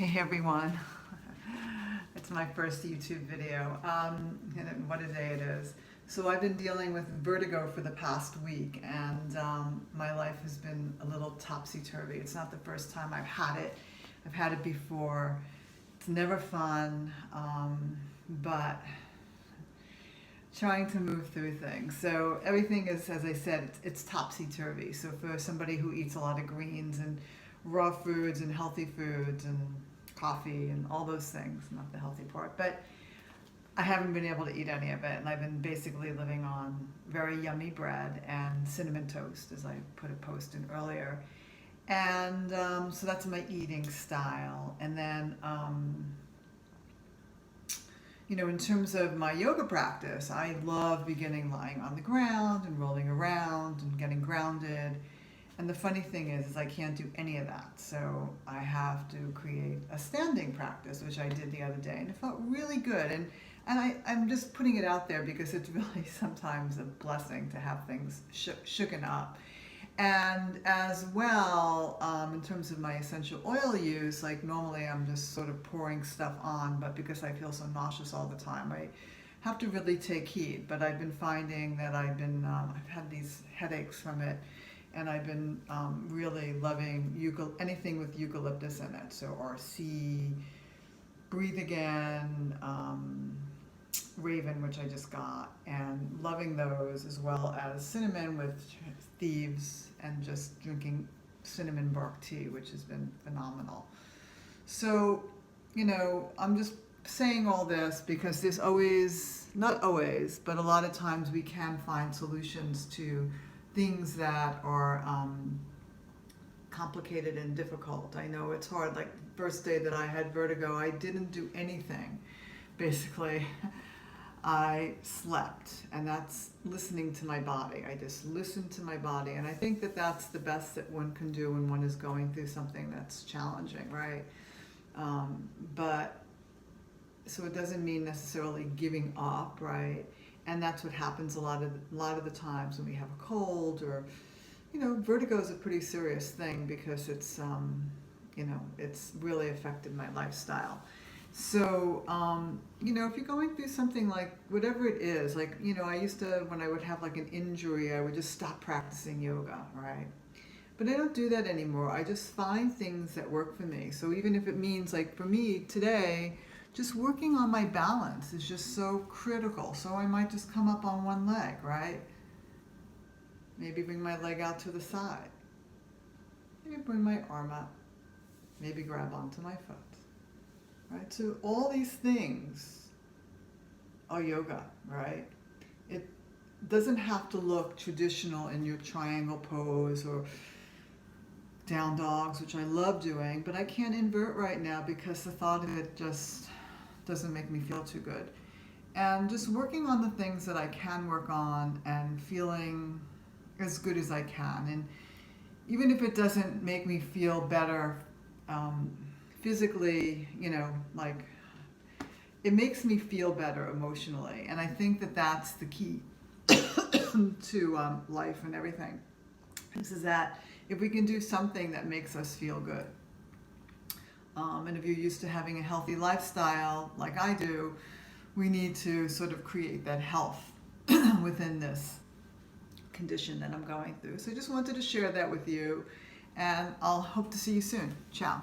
Hey everyone, it's my first YouTube video, and what a day it is. So I've been dealing with vertigo for the past week, and my life has been a little topsy-turvy. It's not the first time I've had it. I've had it before. It's never fun, but trying to move through things. So everything is, as I said, it's topsy-turvy. So for somebody who eats a lot of greens and raw foods and healthy foods and coffee and all those things, not the healthy part, but I haven't been able to eat any of it, and I've been basically living on very yummy bread and cinnamon toast, as I put a post in earlier. And so that's my eating style. And then in terms of my yoga practice, I love beginning lying on the ground and rolling around and getting grounded. And the funny thing is I can't do any of that. So I have to create a standing practice, which I did the other day, and it felt really good. And I'm just putting it out there because it's really sometimes a blessing to have things shooken up. And as well, in terms of my essential oil use, like normally I'm just sort of pouring stuff on, but because I feel so nauseous all the time, I have to really take heed. But I've been finding that I've had these headaches from it, and I've been really loving anything with eucalyptus in it. So RC, Breathe Again, Raven, which I just got, and loving those, as well as cinnamon with thieves, and just drinking cinnamon bark tea, which has been phenomenal. So, I'm just saying all this because there's always, not always, but a lot of times we can find solutions to things that are complicated and difficult. I know it's hard. Like the first day that I had vertigo, I didn't do anything. Basically, I slept, and that's listening to my body. I just listened to my body, and I think that that's the best that one can do when one is going through something that's challenging, right? But so it doesn't mean necessarily giving up, right? And that's what happens a lot of the times when we have a cold, or vertigo is a pretty serious thing because it's it's really affected my lifestyle. So if you're going through something like whatever it is, like I used to, when I would have like an injury, I would just stop practicing yoga, right? But I don't do that anymore. I just find things that work for me. So even if it means, like for me today, just working on my balance is just so critical. So I might just come up on one leg, right? Maybe bring my leg out to the side. Maybe bring my arm up. Maybe grab onto my foot. Right? So all these things are yoga, right? It doesn't have to look traditional in your triangle pose or down dogs, which I love doing, but I can't invert right now because the thought of it just doesn't make me feel too good. And just working on the things that I can work on and feeling as good as I can. And even if it doesn't make me feel better physically, like it makes me feel better emotionally. And I think that that's the key to life and everything. This is that if we can do something that makes us feel good. And if you're used to having a healthy lifestyle like I do, we need to sort of create that health within this condition that I'm going through. So I just wanted to share that with you, and I'll hope to see you soon. Ciao.